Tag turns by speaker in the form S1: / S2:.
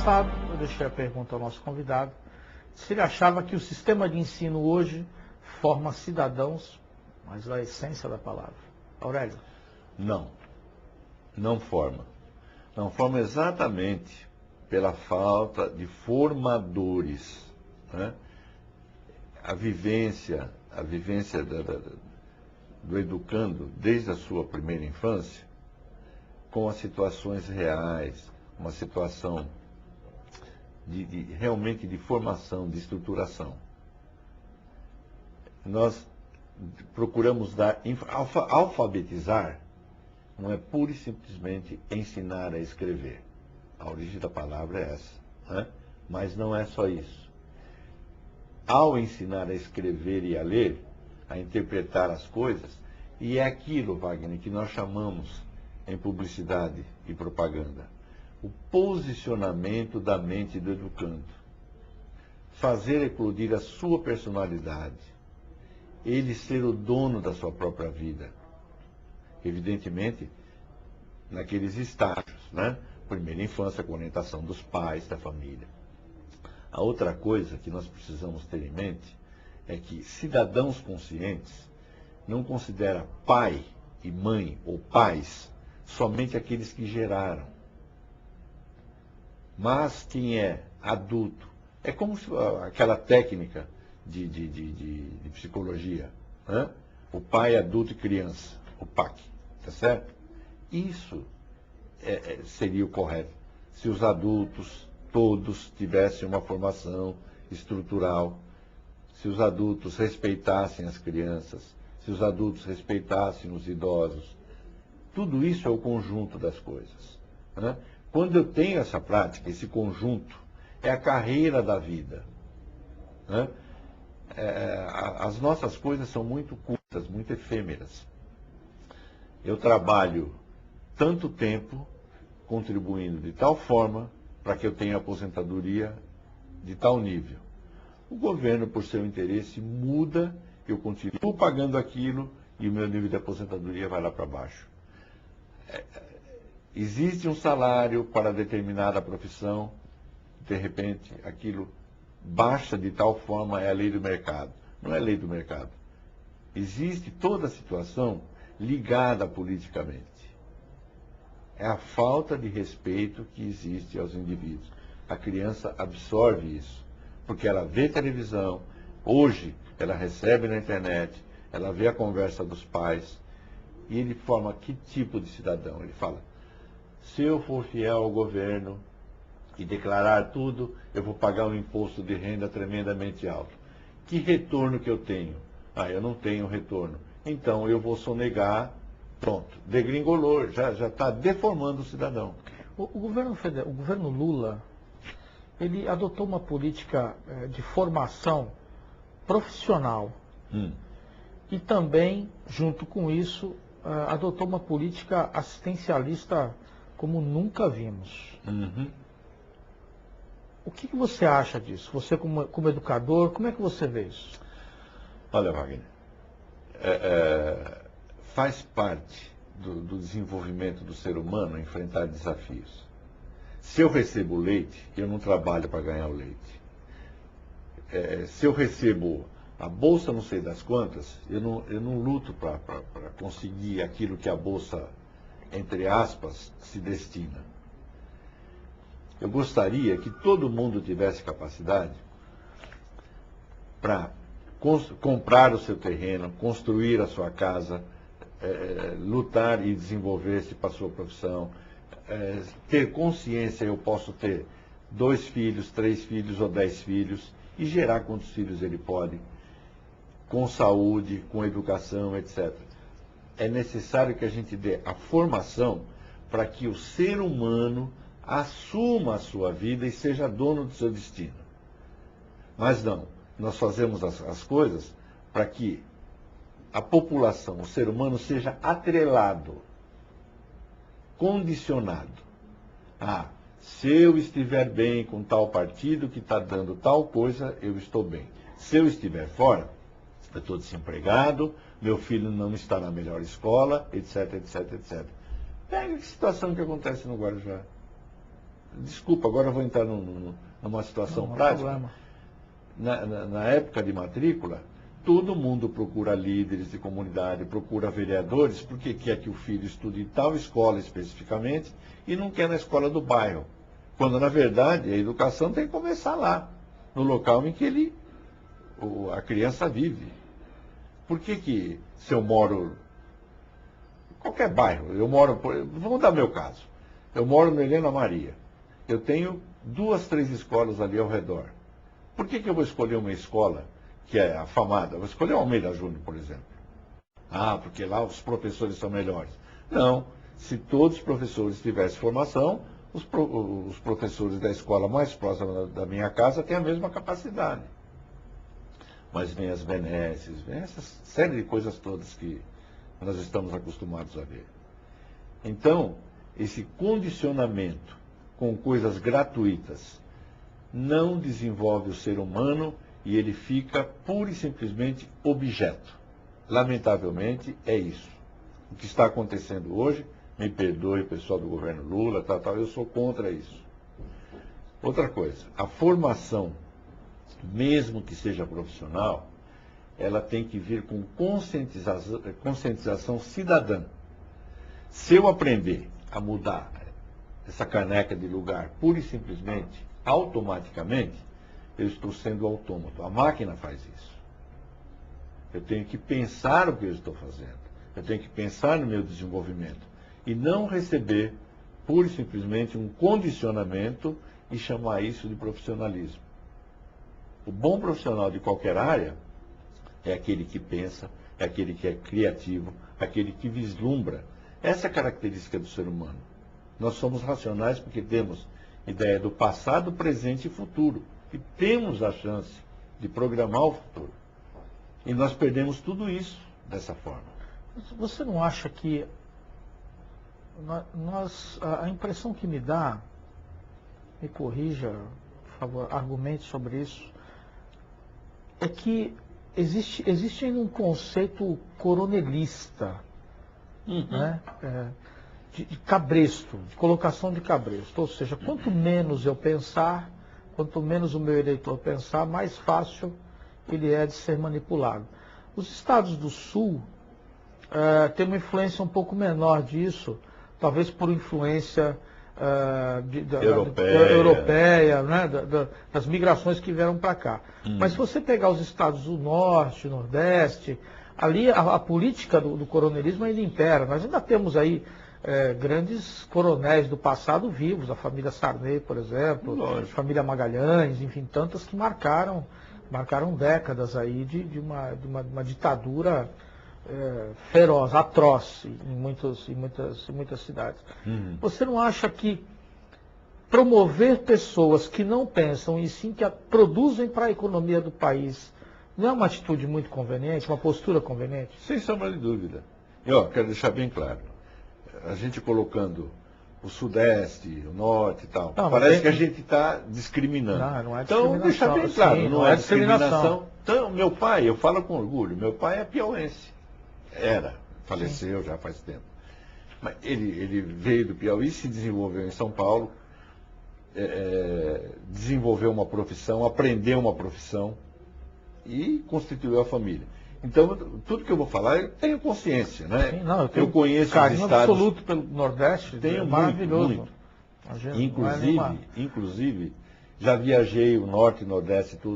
S1: passado, eu deixei a pergunta ao nosso convidado, se ele achava que o sistema de ensino hoje forma cidadãos, mas a essência da palavra. Aurélio?
S2: Não, não forma. Não forma exatamente pela falta de formadores, né? A vivência do educando desde a sua primeira infância, com as situações reais, uma situação realmente de formação, de estruturação. Nós procuramos alfabetizar, não é pura e simplesmente ensinar a escrever. A origem da palavra é essa, né? Mas não é só isso. Ao ensinar a escrever e a ler, a interpretar as coisas, e é aquilo, Wagner, que nós chamamos em publicidade e propaganda, o posicionamento da mente do educando. Fazer eclodir a sua personalidade, ele ser o dono da sua própria vida. Evidentemente, naqueles estágios, né? Primeira infância, com orientação dos pais, da família. A outra coisa que nós precisamos ter em mente é que cidadãos conscientes não considera pai e mãe ou pais somente aqueles que geraram. Mas quem é adulto, é como aquela técnica de psicologia, né? O pai, adulto e criança, o PAC, tá certo? Isso seria o correto, se os adultos todos tivessem uma formação estrutural, se os adultos respeitassem as crianças, se os adultos respeitassem os idosos. Tudo isso é o conjunto das coisas, né? Quando eu tenho essa prática, esse conjunto, é a carreira da vida, né? As nossas coisas são muito curtas, muito efêmeras. Eu trabalho tanto tempo contribuindo de tal forma para que eu tenha aposentadoria de tal nível. O governo, por seu interesse, muda, eu continuo pagando aquilo e o meu nível de aposentadoria vai lá para baixo. Existe um salário para determinada profissão, de repente aquilo baixa de tal forma, é a lei do mercado. Não é lei do mercado. Existe toda a situação ligada politicamente. É a falta de respeito que existe aos indivíduos. A criança absorve isso, porque ela vê televisão, hoje ela recebe na internet, ela vê a conversa dos pais, e ele forma que tipo de cidadão? Ele fala, se eu for fiel ao governo e declarar tudo, eu vou pagar um imposto de renda tremendamente alto. Que retorno que eu tenho? Eu não tenho retorno. Então eu vou sonegar. Pronto, degringolou, já está deformando o cidadão.
S1: O governo Lula, ele adotou uma política de formação profissional e também, junto com isso, adotou uma política assistencialista como nunca vimos. O que você acha disso? Você como educador, como é que você vê isso?
S2: Olha, Wagner, faz parte do desenvolvimento do ser humano enfrentar desafios. Se eu recebo leite, eu não trabalho para ganhar o leite. Se eu recebo a bolsa não sei das quantas, eu não luto para conseguir aquilo que a bolsa, entre aspas, se destina. Eu gostaria que todo mundo tivesse capacidade para comprar o seu terreno, construir a sua casa, lutar e desenvolver-se para a sua profissão, ter consciência, eu posso ter 2 filhos, 3 filhos ou 10 filhos e gerar quantos filhos ele pode, com saúde, com educação, etc. É necessário que a gente dê a formação para que o ser humano assuma a sua vida e seja dono do seu destino. Mas não, nós fazemos as coisas para que a população, o ser humano, seja atrelado, condicionado. Se eu estiver bem com tal partido que está dando tal coisa, eu estou bem. Se eu estiver fora, eu estou desempregado, meu filho não está na melhor escola, etc, etc, etc. Pega a situação que acontece no Guarujá. Desculpa, agora eu vou entrar numa situação prática. Na época de matrícula, todo mundo procura líderes de comunidade, procura vereadores, porque quer que o filho estude em tal escola especificamente e não quer na escola do bairro. Quando, na verdade, a educação tem que começar lá, no local em que a criança vive. Por que se eu moro em qualquer bairro, vamos dar meu caso, eu moro no Helena Maria, eu tenho 2, 3 escolas ali ao redor. Por que eu vou escolher uma escola que é afamada? Eu vou escolher Almeida Júnior, por exemplo. Ah, porque lá os professores são melhores. Não, se todos os professores tivessem formação, os professores da escola mais próxima da minha casa têm a mesma capacidade. Mas vem as benesses, vem essa série de coisas todas que nós estamos acostumados a ver. Então, esse condicionamento com coisas gratuitas não desenvolve o ser humano e ele fica pura e simplesmente objeto. Lamentavelmente, é isso. O que está acontecendo hoje, me perdoe o pessoal do governo Lula, eu sou contra isso. Outra coisa, a formação, mesmo que seja profissional, ela tem que vir com conscientização cidadã. Se eu aprender a mudar essa caneca de lugar, pura e simplesmente, automaticamente, eu estou sendo autômato. A máquina faz isso. Eu tenho que pensar o que eu estou fazendo. Eu tenho que pensar no meu desenvolvimento. E não receber, pura e simplesmente, um condicionamento e chamar isso de profissionalismo. O bom profissional de qualquer área é aquele que pensa, é aquele que é criativo, aquele que vislumbra. Essa é a característica do ser humano. Nós somos racionais porque temos ideia do passado, presente e futuro. E temos a chance de programar o futuro. E nós perdemos tudo isso dessa forma.
S1: Você não acha que a impressão que me dá, me corrija, por favor, argumente sobre isso, é que existe ainda um conceito coronelista, né? De cabresto, de colocação de cabresto. Ou seja, quanto menos eu pensar, quanto menos o meu eleitor pensar, mais fácil ele é de ser manipulado. Os estados do Sul têm uma influência um pouco menor disso, talvez por influência europeia, né? Das migrações que vieram para cá. Mas se você pegar os estados do Norte, Nordeste, ali a política do coronelismo ainda impera. Nós ainda temos aí grandes coronéis do passado vivos, a família Sarney, por exemplo, a família Magalhães, enfim, tantas que marcaram décadas aí de uma ditadura feroz, atroz em muitas cidades. Você não acha que promover pessoas que não pensam e sim que produzem para a economia do país não é uma atitude muito conveniente, uma postura conveniente?
S2: Sem sombra de dúvida. Eu quero deixar bem claro. A gente colocando o Sudeste, o Norte e tal, parece que a gente está discriminando.
S1: Não é discriminação.
S2: Então, deixar bem claro,
S1: sim,
S2: não é discriminação. Então, meu pai, eu falo com orgulho, meu pai é piauense. Faleceu já faz tempo. Mas ele veio do Piauí, se desenvolveu em São Paulo, desenvolveu uma profissão, aprendeu uma profissão e constituiu a família. Então, tudo que eu vou falar, eu tenho consciência, né?
S1: Sim, não, eu
S2: conheço os
S1: carinho
S2: estados
S1: absoluto pelo Nordeste,
S2: tenho
S1: maravilhoso.
S2: Inclusive, já viajei o Norte, Nordeste, tudo.